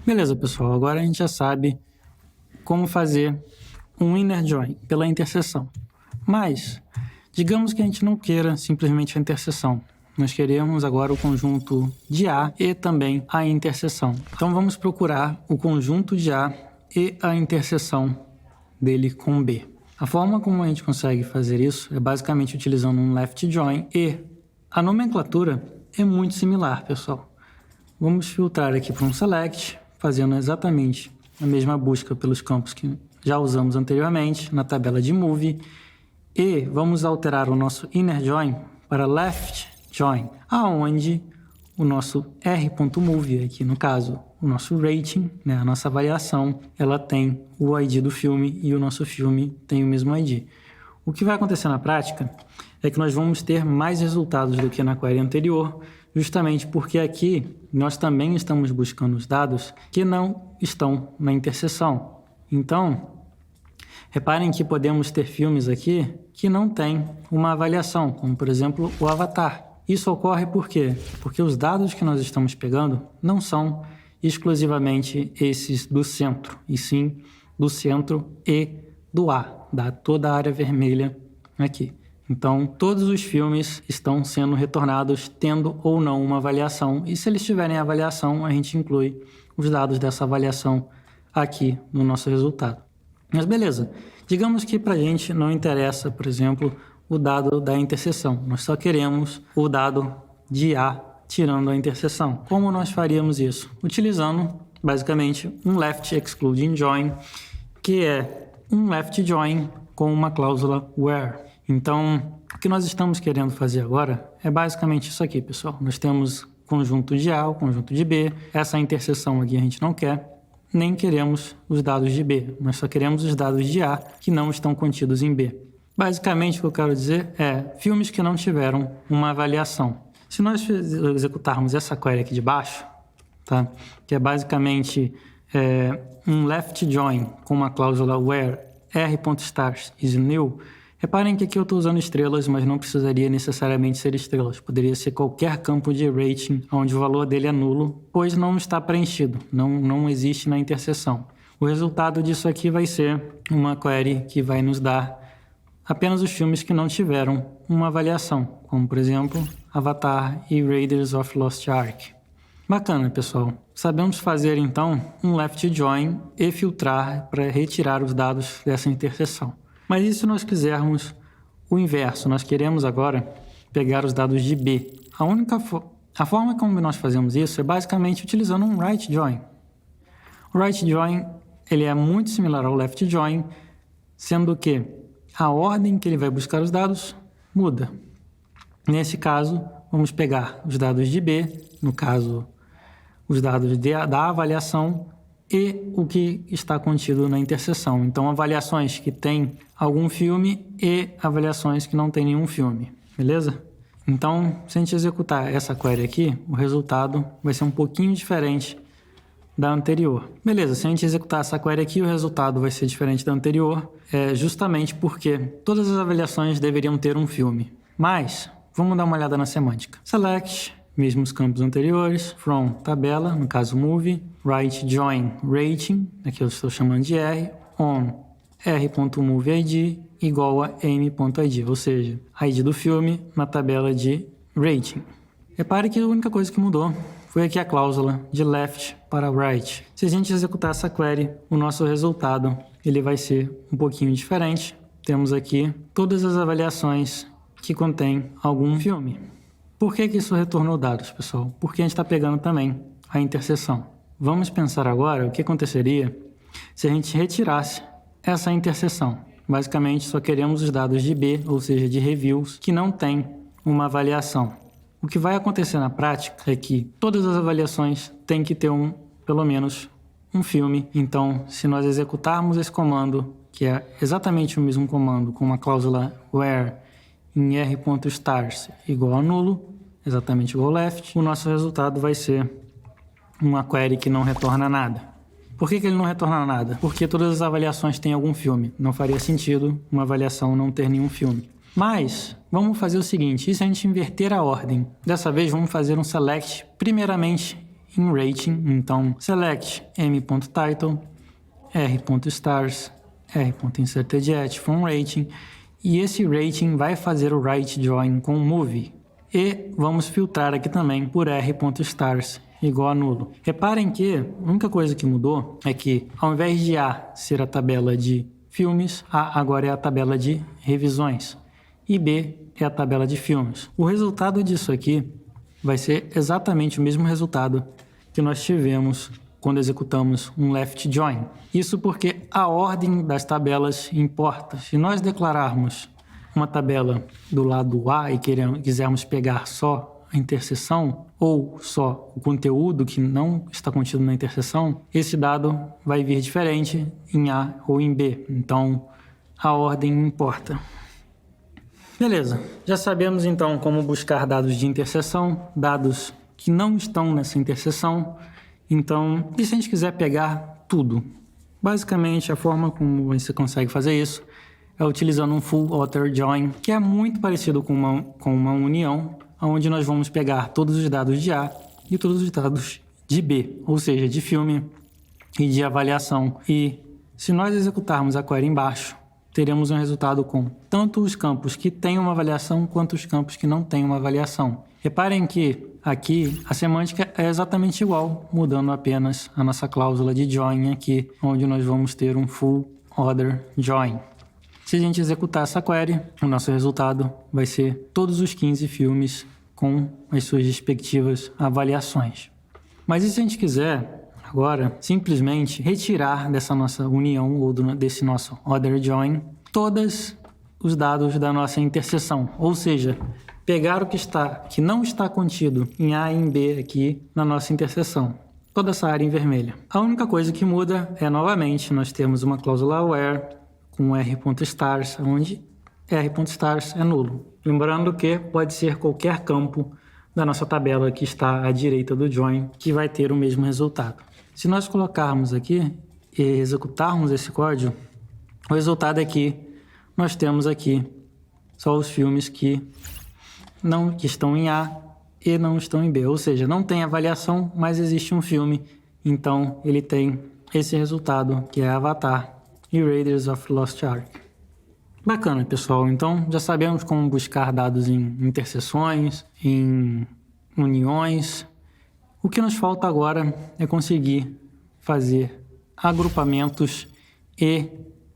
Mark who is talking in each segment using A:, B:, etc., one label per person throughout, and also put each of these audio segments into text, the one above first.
A: Beleza, pessoal, agora a gente já sabe como fazer um inner join pela interseção. Mas, digamos que a gente não queira simplesmente a interseção. Nós queremos agora o conjunto de A e também a interseção. Então vamos procurar o conjunto de A e a interseção dele com B. A forma como a gente consegue fazer isso é basicamente utilizando um left join e a nomenclatura é muito similar, pessoal. Vamos filtrar aqui para um select, fazendo exatamente a mesma busca pelos campos que já usamos anteriormente na tabela de move e vamos alterar o nosso inner join para left join, aonde o nosso r.move, aqui no caso o nosso rating, né, a nossa avaliação, ela tem o ID do filme e o nosso filme tem o mesmo ID. O que vai acontecer na prática é que nós vamos ter mais resultados do que na query anterior, justamente porque aqui nós também estamos buscando os dados que não estão na interseção. Então, reparem que podemos ter filmes aqui que não têm uma avaliação, como por exemplo o Avatar. Isso ocorre por quê? Porque os dados que nós estamos pegando não são exclusivamente esses do centro, e sim do centro e do A, da toda a área vermelha aqui. Então, todos os filmes estão sendo retornados tendo ou não uma avaliação. E se eles tiverem avaliação, a gente inclui os dados dessa avaliação aqui no nosso resultado. Mas beleza, digamos que para a gente não interessa, por exemplo, o dado da interseção. Nós só queremos o dado de A tirando a interseção. Como nós faríamos isso? Utilizando, basicamente, um left excluding join, que é um left join com uma cláusula where. Então, o que nós estamos querendo fazer agora é basicamente isso aqui, pessoal. Nós temos conjunto de A, o conjunto de B. Essa interseção aqui a gente não quer, nem queremos os dados de B. Nós só queremos os dados de A que não estão contidos em B. Basicamente, o que eu quero dizer é filmes que não tiveram uma avaliação. Se nós executarmos essa query aqui de baixo, tá? Que é basicamente um left join com uma cláusula where r.stars is new. Reparem que aqui eu estou usando estrelas, mas não precisaria necessariamente ser estrelas. Poderia ser qualquer campo de rating onde o valor dele é nulo, pois não está preenchido, não existe na interseção. O resultado disso aqui vai ser uma query que vai nos dar apenas os filmes que não tiveram uma avaliação, como por exemplo Avatar e Raiders of Lost Ark. Bacana, pessoal. Sabemos fazer então um left join e filtrar para retirar os dados dessa interseção. Mas e se nós quisermos o inverso? Nós queremos agora pegar os dados de B. A forma como nós fazemos isso é basicamente utilizando um right join. O right join ele é muito similar ao left join, sendo que a ordem que ele vai buscar os dados muda. Nesse caso, vamos pegar os dados de B, no caso, os dados da avaliação e o que está contido na interseção. Então, avaliações que têm algum filme e avaliações que não têm nenhum filme, beleza? Então, se a gente executar essa query aqui, o resultado vai ser um pouquinho diferente da anterior. Beleza, se a gente executar essa query aqui, o resultado vai ser diferente da anterior, justamente porque todas as avaliações deveriam ter um filme. Mas, vamos dar uma olhada na semântica. Select, mesmos campos anteriores, from, tabela, no caso movie, right join, rating, aqui eu estou chamando de R, on, r.moveid igual a m.id, ou seja, ID do filme na tabela de rating. Repare que a única coisa que mudou foi aqui a cláusula de left para right. Se a gente executar essa query, o nosso resultado ele vai ser um pouquinho diferente. Temos aqui todas as avaliações que contêm algum filme. Por que isso retornou dados, pessoal? Porque a gente está pegando também a interseção. Vamos pensar agora o que aconteceria se a gente retirasse essa interseção. Basicamente, só queremos os dados de B, ou seja, de reviews, que não têm uma avaliação. O que vai acontecer na prática é que todas as avaliações têm que ter pelo menos um filme. Então, se nós executarmos esse comando, que é exatamente o mesmo comando com uma cláusula where em r.stars igual a nulo, exatamente igual ao left, o nosso resultado vai ser uma query que não retorna nada. Por que ele não retorna nada? Porque todas as avaliações têm algum filme. Não faria sentido uma avaliação não ter nenhum filme. Mas, vamos fazer o seguinte, e se a gente inverter a ordem? Dessa vez, vamos fazer um select, primeiramente, em rating. Então, select m.title, r.stars, r.inserted from rating. E esse rating vai fazer o right join com movie. E vamos filtrar aqui também por r.stars igual a nulo. Reparem que a única coisa que mudou é que ao invés de A ser a tabela de filmes, A agora é a tabela de revisões e B é a tabela de filmes. O resultado disso aqui vai ser exatamente o mesmo resultado que nós tivemos quando executamos um left join. Isso porque a ordem das tabelas importa. Se nós declararmos uma tabela do lado A e quisermos pegar só a interseção ou só o conteúdo que não está contido na interseção, esse dado vai vir diferente em A ou em B. Então, a ordem importa. Beleza, já sabemos então como buscar dados de interseção, dados que não estão nessa interseção. Então, e se a gente quiser pegar tudo? Basicamente, a forma como você consegue fazer isso é utilizando um full author join, que é muito parecido com uma união, onde nós vamos pegar todos os dados de A e todos os dados de B, ou seja, de filme e de avaliação. E se nós executarmos a query embaixo, teremos um resultado com tanto os campos que têm uma avaliação quanto os campos que não têm uma avaliação. Reparem que aqui a semântica é exatamente igual, mudando apenas a nossa cláusula de join aqui, onde nós vamos ter um full order join. Se a gente executar essa query, o nosso resultado vai ser todos os 15 filmes com as suas respectivas avaliações. Mas e se a gente quiser agora simplesmente retirar dessa nossa união ou desse nosso order join todos os dados da nossa interseção, ou seja, pegar o que não está contido em A e em B aqui na nossa interseção, toda essa área em vermelho. A única coisa que muda é, novamente, nós temos uma cláusula where com r.stars, onde r.stars é nulo. Lembrando que pode ser qualquer campo da nossa tabela que está à direita do join que vai ter o mesmo resultado. Se nós colocarmos aqui e executarmos esse código, o resultado é que nós temos aqui só os filmes que estão em A e não estão em B. Ou seja, não tem avaliação, mas existe um filme. Então, ele tem esse resultado, que é Avatar e Raiders of the Lost Ark. Bacana, pessoal. Então, já sabemos como buscar dados em interseções, em uniões. O que nos falta agora é conseguir fazer agrupamentos e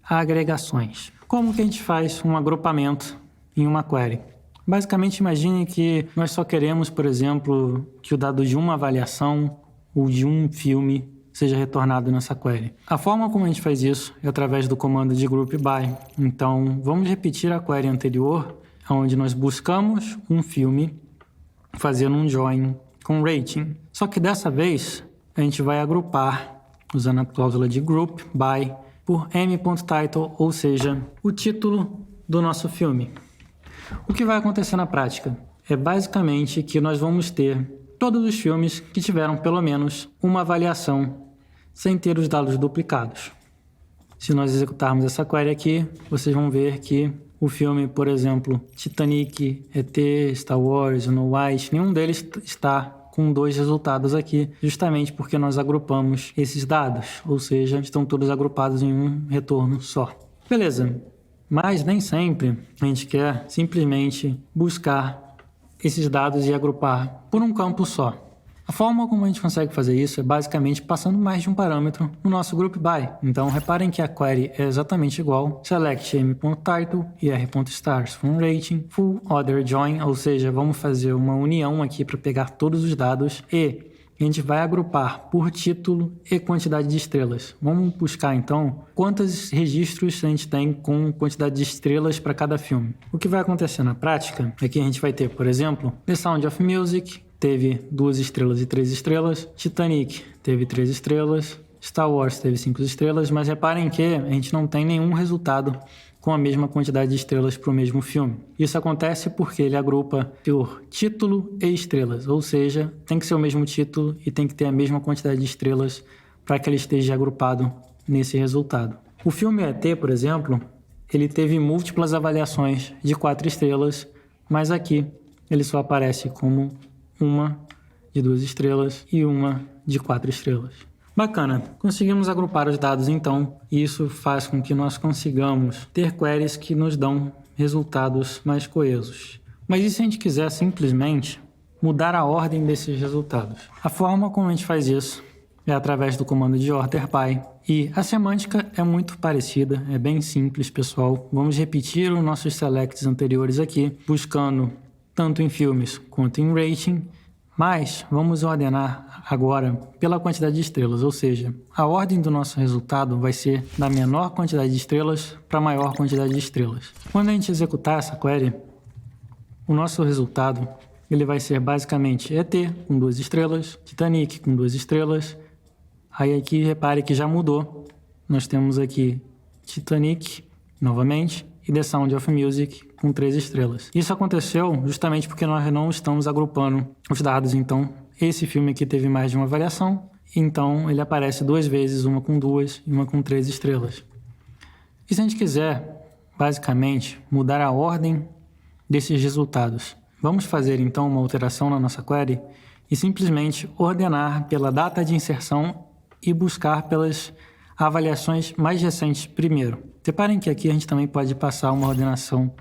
A: agregações. Como que a gente faz um agrupamento em uma query? Basicamente, imagine que nós só queremos, por exemplo, que o dado de uma avaliação ou de um filme seja retornado nessa query. A forma como a gente faz isso é através do comando de group by. Então, vamos repetir a query anterior, onde nós buscamos um filme fazendo um join com rating. Só que dessa vez, a gente vai agrupar, usando a cláusula de group by, por m.title, ou seja, o título do nosso filme. O que vai acontecer na prática? É basicamente que nós vamos ter todos os filmes que tiveram pelo menos uma avaliação sem ter os dados duplicados. Se nós executarmos essa query aqui, vocês vão ver que o filme, por exemplo, Titanic, ET, Star Wars, Snow White, nenhum deles está com 2 resultados aqui, justamente porque nós agrupamos esses dados, ou seja, estão todos agrupados em um retorno só. Beleza, mas nem sempre a gente quer simplesmente buscar esses dados e agrupar por um campo só. A forma como a gente consegue fazer isso é basicamente passando mais de um parâmetro no nosso group by. Então, reparem que a query é exatamente igual. Select m.title e r.stars from rating, full order join, ou seja, vamos fazer uma união aqui para pegar todos os dados e a gente vai agrupar por título e quantidade de estrelas. Vamos buscar, então, quantos registros a gente tem com quantidade de estrelas para cada filme. O que vai acontecer na prática é que a gente vai ter, por exemplo, The Sound of Music, teve 2 estrelas e 3 estrelas. Titanic teve 3 estrelas. Star Wars teve 5 estrelas. Mas reparem que a gente não tem nenhum resultado com a mesma quantidade de estrelas para o mesmo filme. Isso acontece porque ele agrupa por título e estrelas. Ou seja, tem que ser o mesmo título e tem que ter a mesma quantidade de estrelas para que ele esteja agrupado nesse resultado. O filme ET, por exemplo, ele teve múltiplas avaliações de 4 estrelas, mas aqui ele só aparece como uma de 2 estrelas e uma de 4 estrelas. Bacana, conseguimos agrupar os dados então, e isso faz com que nós consigamos ter queries que nos dão resultados mais coesos. Mas e se a gente quiser simplesmente mudar a ordem desses resultados? A forma como a gente faz isso é através do comando de orderPy, e a semântica é muito parecida, é bem simples, pessoal. Vamos repetir os nossos selects anteriores aqui, buscando tanto em filmes quanto em rating, mas vamos ordenar agora pela quantidade de estrelas, ou seja, a ordem do nosso resultado vai ser da menor quantidade de estrelas para a maior quantidade de estrelas. Quando a gente executar essa query, o nosso resultado ele vai ser basicamente ET com 2 estrelas, Titanic com 2 estrelas. Aí aqui repare que já mudou. Nós temos aqui Titanic novamente e The Sound of Music com 3 estrelas. Isso aconteceu justamente porque nós não estamos agrupando os dados. Então, esse filme aqui teve mais de uma variação. Então, ele aparece 2 vezes, uma com 2 e uma com 3 estrelas. E se a gente quiser, basicamente, mudar a ordem desses resultados, vamos fazer então uma alteração na nossa query e simplesmente ordenar pela data de inserção e buscar pelas avaliações mais recentes primeiro. Reparem que aqui a gente também pode passar uma ordenação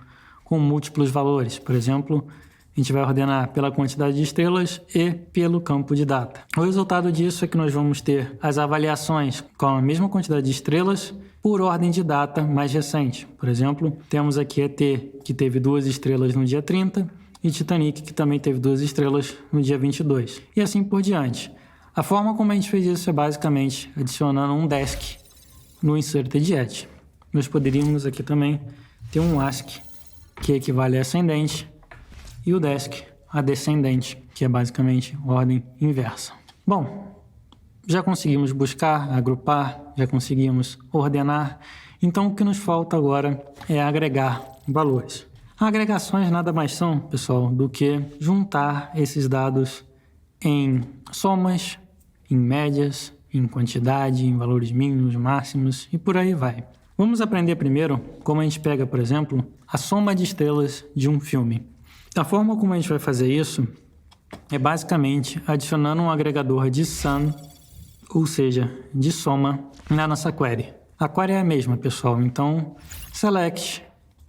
A: com múltiplos valores. Por exemplo, a gente vai ordenar pela quantidade de estrelas e pelo campo de data. O resultado disso é que nós vamos ter as avaliações com a mesma quantidade de estrelas por ordem de data mais recente. Por exemplo, temos aqui ET, que teve 2 estrelas no dia 30, e Titanic, que também teve 2 estrelas no dia 22. E assim por diante. A forma como a gente fez isso é basicamente adicionando um desk no inserted edge. Nós poderíamos aqui também ter um ASCII, que equivale a ascendente, e o desk a descendente, que é basicamente ordem inversa. Bom, já conseguimos buscar, agrupar, já conseguimos ordenar, então o que nos falta agora é agregar valores. Agregações nada mais são, pessoal, do que juntar esses dados em somas, em médias, em quantidade, em valores mínimos, máximos e por aí vai. Vamos aprender primeiro como a gente pega, por exemplo, a soma de estrelas de um filme. A forma como a gente vai fazer isso é basicamente adicionando um agregador de sum, ou seja, de soma, na nossa query. A query é a mesma, pessoal, então select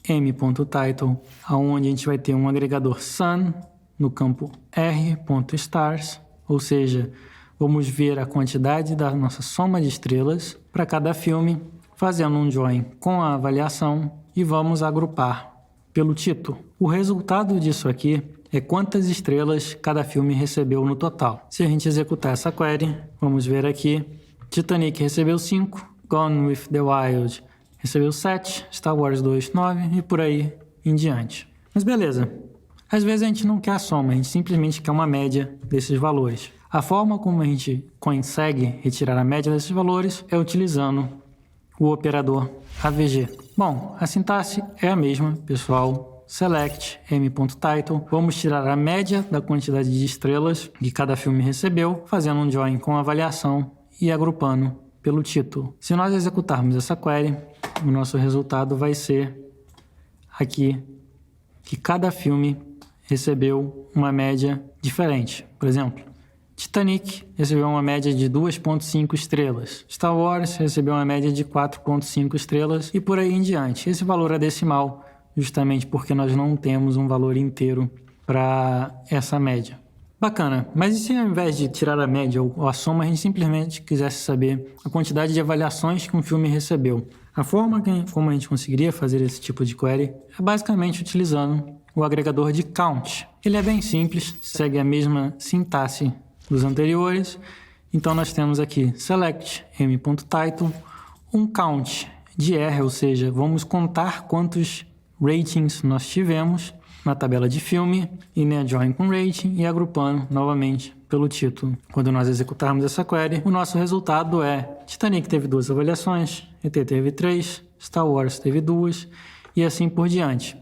A: m.title, onde a gente vai ter um agregador sum no campo r.stars, ou seja, vamos ver a quantidade da nossa soma de estrelas para cada filme, fazendo um join com a avaliação e vamos agrupar pelo título. O resultado disso aqui é quantas estrelas cada filme recebeu no total. Se a gente executar essa query, vamos ver aqui, Titanic recebeu 5, Gone with the Wild recebeu 7, Star Wars 2, 9 e por aí em diante. Mas beleza, às vezes a gente não quer a soma, a gente simplesmente quer uma média desses valores. A forma como a gente consegue retirar a média desses valores é utilizando o operador AVG. Bom, a sintaxe é a mesma, pessoal. Select m.title. Vamos tirar a média da quantidade de estrelas que cada filme recebeu, fazendo um join com avaliação e agrupando pelo título. Se nós executarmos essa query, o nosso resultado vai ser aqui que cada filme recebeu uma média diferente. Por exemplo, Titanic recebeu uma média de 2,5 estrelas. Star Wars recebeu uma média de 4,5 estrelas e por aí em diante. Esse valor é decimal, justamente porque nós não temos um valor inteiro para essa média. Bacana, mas e se ao invés de tirar a média ou a soma, a gente simplesmente quisesse saber a quantidade de avaliações que um filme recebeu? A forma como a gente conseguiria fazer esse tipo de query é basicamente utilizando o agregador de count. Ele é bem simples, segue a mesma sintaxe dos anteriores. Então nós temos aqui select m.title, um count de R, ou seja, vamos contar quantos ratings nós tivemos na tabela de filme, e join com rating e agrupando novamente pelo título. Quando nós executarmos essa query, o nosso resultado é Titanic teve 2 avaliações, ET teve 3, Star Wars teve 2 e assim por diante.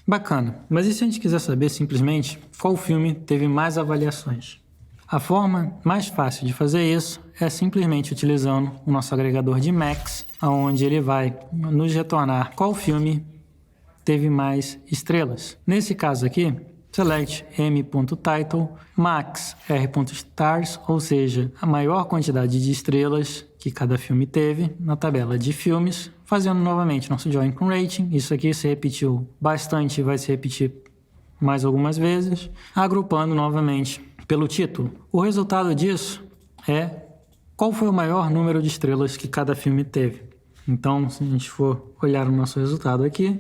A: Bacana, mas e se a gente quiser saber simplesmente qual filme teve mais avaliações? A forma mais fácil de fazer isso é simplesmente utilizando o nosso agregador de max, onde ele vai nos retornar qual filme teve mais estrelas. Nesse caso aqui, select m.title, max r.stars, ou seja, a maior quantidade de estrelas que cada filme teve na tabela de filmes, fazendo novamente nosso join com rating. Isso aqui se repetiu bastante e vai se repetir mais algumas vezes, agrupando novamente pelo título. O resultado disso é qual foi o maior número de estrelas que cada filme teve. Então, se a gente for olhar o nosso resultado aqui,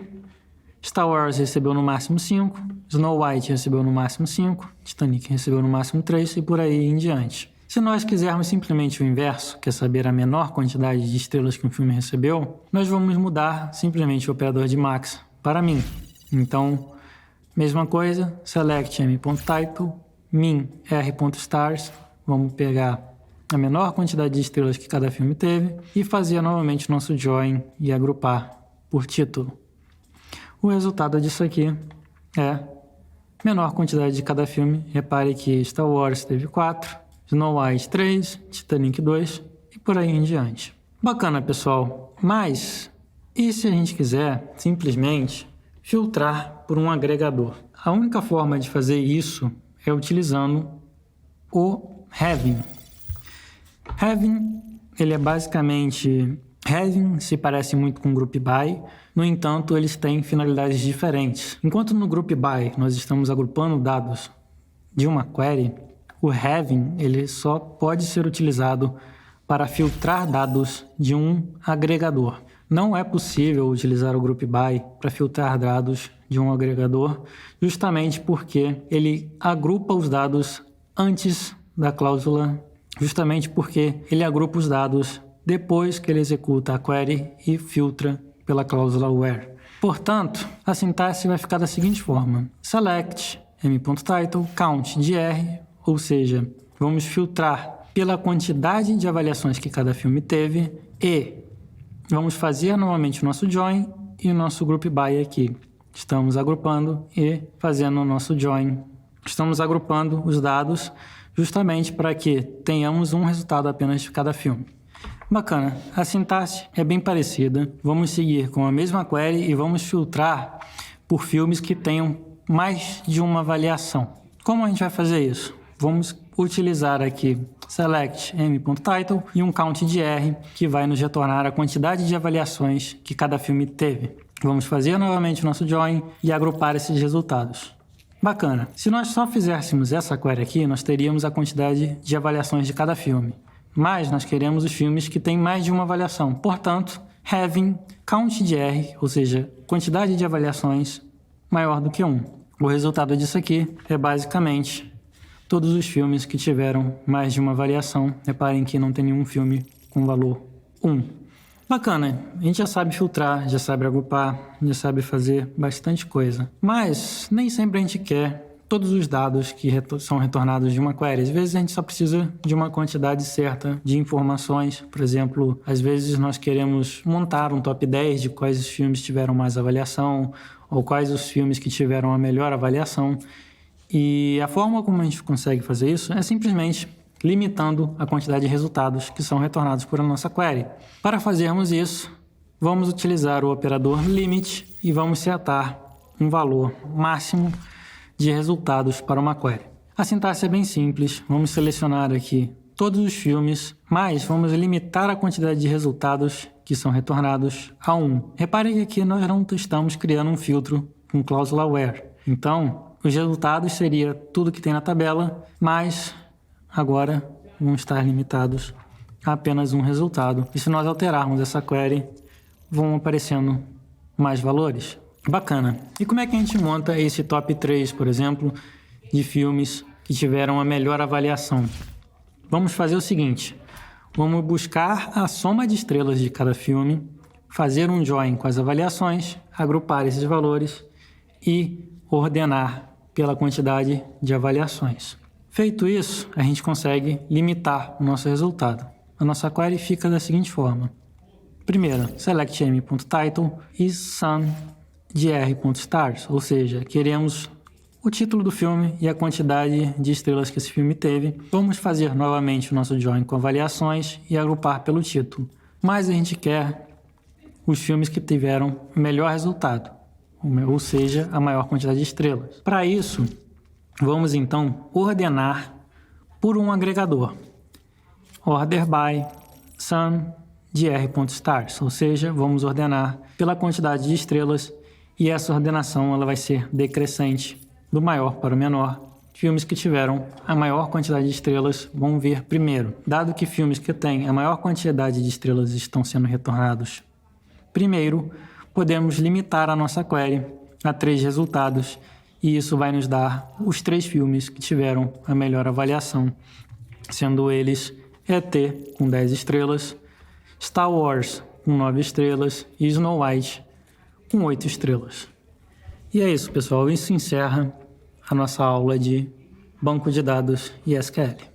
A: Star Wars recebeu no máximo 5, Snow White recebeu no máximo 5, Titanic recebeu no máximo 3 e por aí em diante. Se nós quisermos simplesmente o inverso, que é saber a menor quantidade de estrelas que um filme recebeu, nós vamos mudar simplesmente o operador de max para min. Então, mesma coisa, select m.title, min r.stars, vamos pegar a menor quantidade de estrelas que cada filme teve e fazer novamente nosso join e agrupar por título. O resultado disso aqui é menor quantidade de cada filme. Repare que Star Wars teve 4, Snow White 3, Titanic 2 e por aí em diante. Bacana, pessoal. Mas, e se a gente quiser simplesmente filtrar por um agregador? A única forma de fazer isso é utilizando o Having. Having, ele é basicamente... Having se parece muito com Group By, no entanto, eles têm finalidades diferentes. Enquanto no Group By nós estamos agrupando dados de uma query, o Having ele só pode ser utilizado para filtrar dados de um agregador. Não é possível utilizar o Group By para filtrar dados de um agregador, justamente porque ele agrupa os dados antes da cláusula, justamente porque ele agrupa os dados depois que ele executa a query e filtra pela cláusula where. Portanto, a sintaxe vai ficar da seguinte forma: select m.title count de r, ou seja, vamos filtrar pela quantidade de avaliações que cada filme teve e vamos fazer novamente o nosso join e o nosso group by aqui. Estamos agrupando e fazendo o nosso join. Estamos agrupando os dados justamente para que tenhamos um resultado apenas de cada filme. Bacana, a sintaxe é bem parecida. Vamos seguir com a mesma query e vamos filtrar por filmes que tenham mais de uma avaliação. Como a gente vai fazer isso? Vamos utilizar aqui select m.title e um count de r, que vai nos retornar a quantidade de avaliações que cada filme teve. Vamos fazer novamente o nosso join e agrupar esses resultados. Bacana. Se nós só fizéssemos essa query aqui, nós teríamos a quantidade de avaliações de cada filme. Mas nós queremos os filmes que têm mais de uma avaliação. Portanto, having count de R, ou seja, quantidade de avaliações maior do que 1. O resultado disso aqui é basicamente todos os filmes que tiveram mais de uma avaliação. Reparem que não tem nenhum filme com valor 1. Bacana, a gente já sabe filtrar, já sabe agrupar, já sabe fazer bastante coisa. Mas nem sempre a gente quer todos os dados que são retornados de uma query. Às vezes a gente só precisa de uma quantidade certa de informações. Por exemplo, às vezes nós queremos montar um top 10 de quais os filmes tiveram mais avaliação ou quais os filmes que tiveram a melhor avaliação. E a forma como a gente consegue fazer isso é simplesmente limitando a quantidade de resultados que são retornados por a nossa query. Para fazermos isso, vamos utilizar o operador limit e vamos setar um valor máximo de resultados para uma query. A sintaxe é bem simples. Vamos selecionar aqui todos os filmes, mas vamos limitar a quantidade de resultados que são retornados a 1. Repare que aqui nós não estamos criando um filtro com cláusula where. Então, os resultados seria tudo que tem na tabela, mas agora vão estar limitados a apenas um resultado. E se nós alterarmos essa query, vão aparecendo mais valores. Bacana. E como é que a gente monta esse top 3, por exemplo, de filmes que tiveram a melhor avaliação? Vamos fazer o seguinte. Vamos buscar a soma de estrelas de cada filme, fazer um join com as avaliações, agrupar esses valores e ordenar pela quantidade de avaliações. Feito isso, a gente consegue limitar o nosso resultado. A nossa query fica da seguinte forma. Primeiro, select m.title e sum de r.stars, ou seja, queremos o título do filme e a quantidade de estrelas que esse filme teve. Vamos fazer novamente o nosso join com avaliações e agrupar pelo título. Mas a gente quer os filmes que tiveram o melhor resultado, ou seja, a maior quantidade de estrelas. Para isso, Vamos então ordenar por um agregador. Order by sum de r.stars, ou seja, vamos ordenar pela quantidade de estrelas e essa ordenação ela vai ser decrescente do maior para o menor. Filmes que tiveram a maior quantidade de estrelas vão vir primeiro. Dado que filmes que têm a maior quantidade de estrelas estão sendo retornados primeiro, podemos limitar a nossa query a 3 resultados e isso vai nos dar os 3 filmes que tiveram a melhor avaliação, sendo eles ET com 10 estrelas, Star Wars com 9 estrelas e Snow White com 8 estrelas. E é isso, pessoal. Isso encerra a nossa aula de banco de dados e SQL.